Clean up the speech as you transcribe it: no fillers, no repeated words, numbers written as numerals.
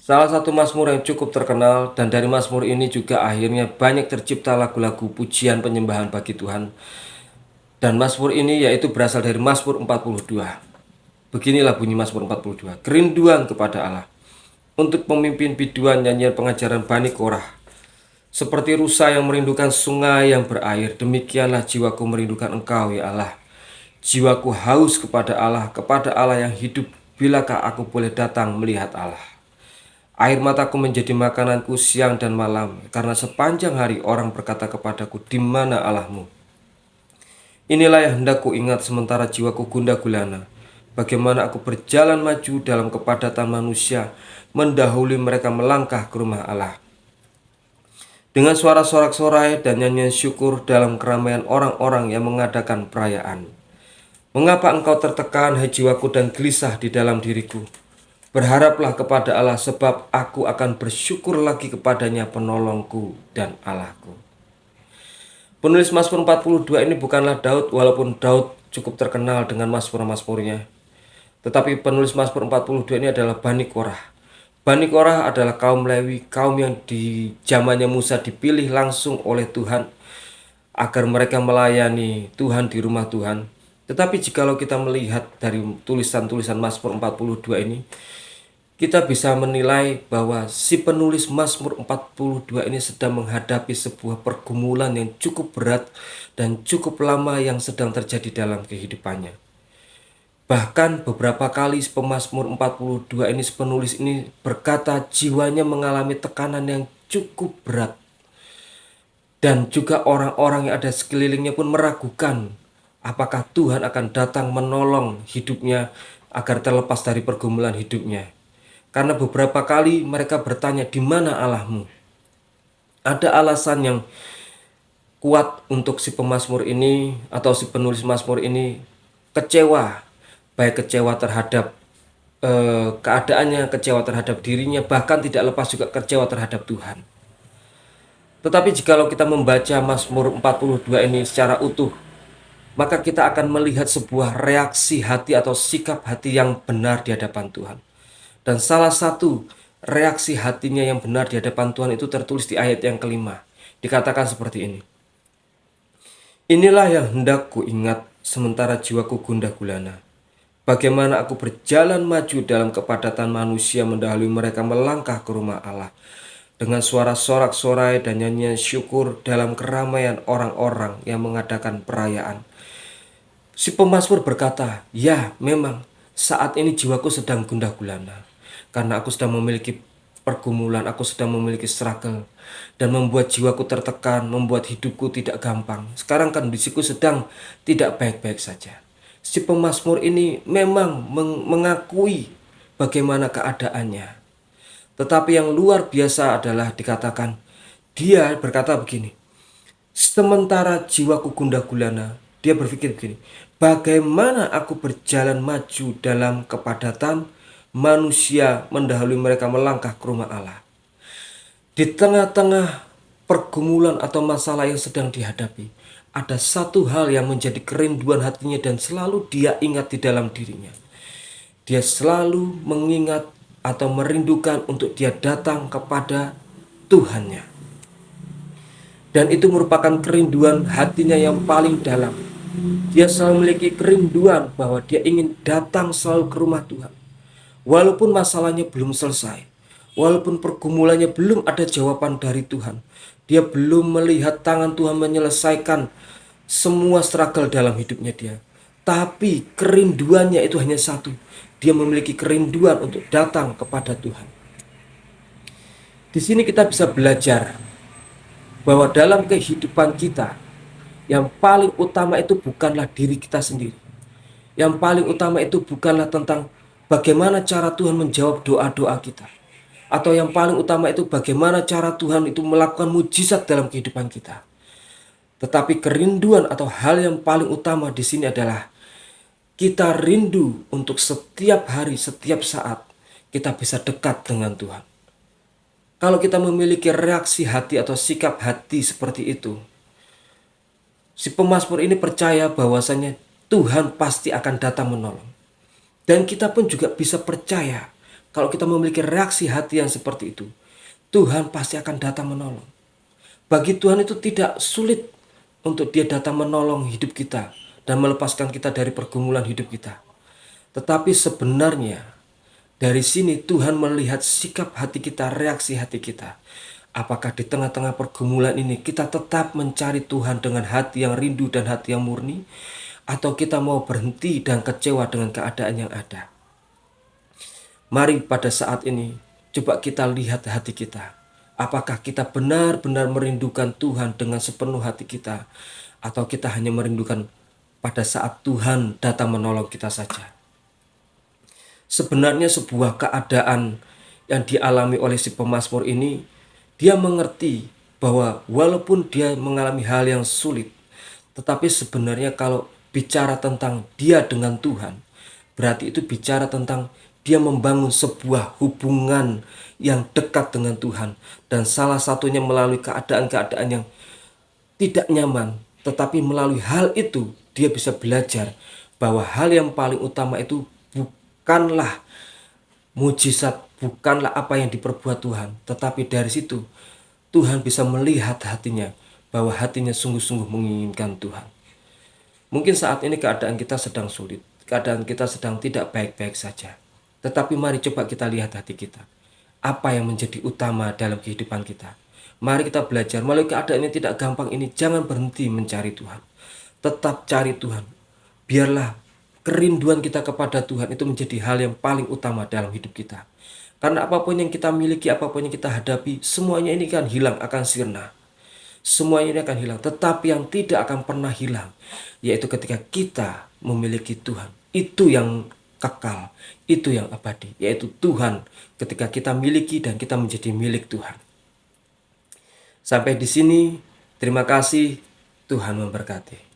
Salah satu mazmur yang cukup terkenal, dan dari mazmur ini juga akhirnya banyak tercipta lagu-lagu pujian penyembahan bagi Tuhan. Dan mazmur ini yaitu berasal dari Mazmur 42. Beginilah bunyi Mazmur 42. Kerinduan kepada Allah. Untuk pemimpin biduan nyanyian pengajaran Bani Korah. Seperti rusa yang merindukan sungai yang berair, demikianlah jiwaku merindukan Engkau, ya Allah. Jiwaku haus kepada Allah yang hidup. Bilakah aku boleh datang melihat Allah? Air mataku menjadi makananku siang dan malam, karena sepanjang hari orang berkata kepadaku, di mana Allahmu? Inilah yang hendak ku ingat sementara jiwaku gundah gulana. Bagaimana aku berjalan maju dalam kepadatan manusia, mendahului mereka melangkah ke rumah Allah. Dengan suara sorak-sorai dan nyanyian syukur dalam keramaian orang-orang yang mengadakan perayaan. Mengapa engkau tertekan, hai jiwaku, dan gelisah di dalam diriku? Berharaplah kepada Allah, sebab aku akan bersyukur lagi kepadanya, penolongku dan Allahku. Penulis Mazmur 42 ini bukanlah Daud, walaupun Daud cukup terkenal dengan mazmur-mazmurnya. Tetapi penulis Mazmur 42 ini adalah Bani Korah. Bani Korah adalah kaum Lewi, kaum yang di zamannya Musa dipilih langsung oleh Tuhan agar mereka melayani Tuhan di rumah Tuhan. Tetapi jikalau kita melihat dari tulisan-tulisan Mazmur 42 ini, kita bisa menilai bahwa si penulis Mazmur 42 ini sedang menghadapi sebuah pergumulan yang cukup berat dan cukup lama yang sedang terjadi dalam kehidupannya. Bahkan beberapa kali pemazmur 42 ini, penulis ini berkata jiwanya mengalami tekanan yang cukup berat. Dan juga orang-orang yang ada sekelilingnya pun meragukan apakah Tuhan akan datang menolong hidupnya agar terlepas dari pergumulan hidupnya. Karena beberapa kali mereka bertanya, di mana Allahmu? Ada alasan yang kuat untuk si pemazmur ini atau si penulis mazmur ini kecewa. Baik kecewa terhadap keadaannya, kecewa terhadap dirinya, bahkan tidak lepas juga kecewa terhadap Tuhan. Tetapi jikalau kita membaca Mazmur 42 ini secara utuh, maka kita akan melihat sebuah reaksi hati atau sikap hati yang benar di hadapan Tuhan. Dan salah satu reaksi hatinya yang benar di hadapan Tuhan itu tertulis di ayat yang kelima. Dikatakan seperti ini. Inilah yang hendak ku ingat sementara jiwaku gundah gulana. Bagaimana aku berjalan maju dalam kepadatan manusia, mendahului mereka melangkah ke rumah Allah. Dengan suara sorak-sorai dan nyanyian syukur dalam keramaian orang-orang yang mengadakan perayaan. Si pemazmur berkata, ya memang saat ini jiwaku sedang gundah gulana. Karena aku sedang memiliki pergumulan, aku sedang memiliki struggle. Dan membuat jiwaku tertekan, membuat hidupku tidak gampang. Sekarang kondisiku sedang tidak baik-baik saja. Si pemazmur ini memang mengakui bagaimana keadaannya. Tetapi yang luar biasa adalah dikatakan, dia berkata begini. Sementara jiwaku gundah gulana, dia berpikir begini. Bagaimana aku berjalan maju dalam kepadatan manusia, mendahului mereka melangkah ke rumah Allah. Di tengah-tengah pergumulan atau masalah yang sedang dihadapi, ada satu hal yang menjadi kerinduan hatinya dan selalu dia ingat di dalam dirinya. Dia selalu mengingat atau merindukan untuk dia datang kepada Tuhannya. Dan itu merupakan kerinduan hatinya yang paling dalam. Dia selalu memiliki kerinduan bahwa dia ingin datang selalu ke rumah Tuhan. Walaupun masalahnya belum selesai, walaupun pergumulannya belum ada jawaban dari Tuhan, dia belum melihat tangan Tuhan menyelesaikan semua struggle dalam hidupnya dia. Tapi kerinduannya itu hanya satu. Dia memiliki kerinduan untuk datang kepada Tuhan. Di sini kita bisa belajar bahwa dalam kehidupan kita, yang paling utama itu bukanlah diri kita sendiri. Yang paling utama itu bukanlah tentang bagaimana cara Tuhan menjawab doa-doa kita. Atau yang paling utama itu bagaimana cara Tuhan itu melakukan mujizat dalam kehidupan kita. Tetapi kerinduan atau hal yang paling utama di sini adalah kita rindu untuk setiap hari, setiap saat kita bisa dekat dengan Tuhan. Kalau kita memiliki reaksi hati atau sikap hati seperti itu, si pemazmur ini percaya bahwasanya Tuhan pasti akan datang menolong. Dan kita pun juga bisa percaya kalau kita memiliki reaksi hati yang seperti itu, Tuhan pasti akan datang menolong. Bagi Tuhan itu tidak sulit untuk Dia datang menolong hidup kita dan melepaskan kita dari pergumulan hidup kita. Tetapi sebenarnya dari sini Tuhan melihat sikap hati kita, reaksi hati kita. Apakah di tengah-tengah pergumulan ini kita tetap mencari Tuhan dengan hati yang rindu dan hati yang murni, atau kita mau berhenti dan kecewa dengan keadaan yang ada? Mari pada saat ini coba kita lihat hati kita. Apakah kita benar-benar merindukan Tuhan dengan sepenuh hati kita, atau kita hanya merindukan pada saat Tuhan datang menolong kita saja? Sebenarnya sebuah keadaan yang dialami oleh si pemazmur ini, dia mengerti bahwa walaupun dia mengalami hal yang sulit, tetapi sebenarnya kalau bicara tentang dia dengan Tuhan, berarti itu bicara tentang dia membangun sebuah hubungan yang dekat dengan Tuhan. Dan salah satunya melalui keadaan-keadaan yang tidak nyaman. Tetapi melalui hal itu dia bisa belajar bahwa hal yang paling utama itu bukanlah mujizat, bukanlah apa yang diperbuat Tuhan. Tetapi dari situ Tuhan bisa melihat hatinya, bahwa hatinya sungguh-sungguh menginginkan Tuhan. Mungkin saat ini keadaan kita sedang sulit, keadaan kita sedang tidak baik-baik saja. Tetapi mari coba kita lihat hati kita. Apa yang menjadi utama dalam kehidupan kita? Mari kita belajar melalui keadaan yang tidak gampang ini. Jangan berhenti mencari Tuhan. Tetap cari Tuhan. Biarlah kerinduan kita kepada Tuhan itu menjadi hal yang paling utama dalam hidup kita. Karena apapun yang kita miliki, apapun yang kita hadapi, semuanya ini kan hilang, akan sirna. Semuanya ini akan hilang. Tetapi yang tidak akan pernah hilang, yaitu ketika kita memiliki Tuhan. Itu yang kekal, itu yang abadi, yaitu Tuhan ketika kita miliki dan kita menjadi milik Tuhan. Sampai di sini, terima kasih, Tuhan memberkati.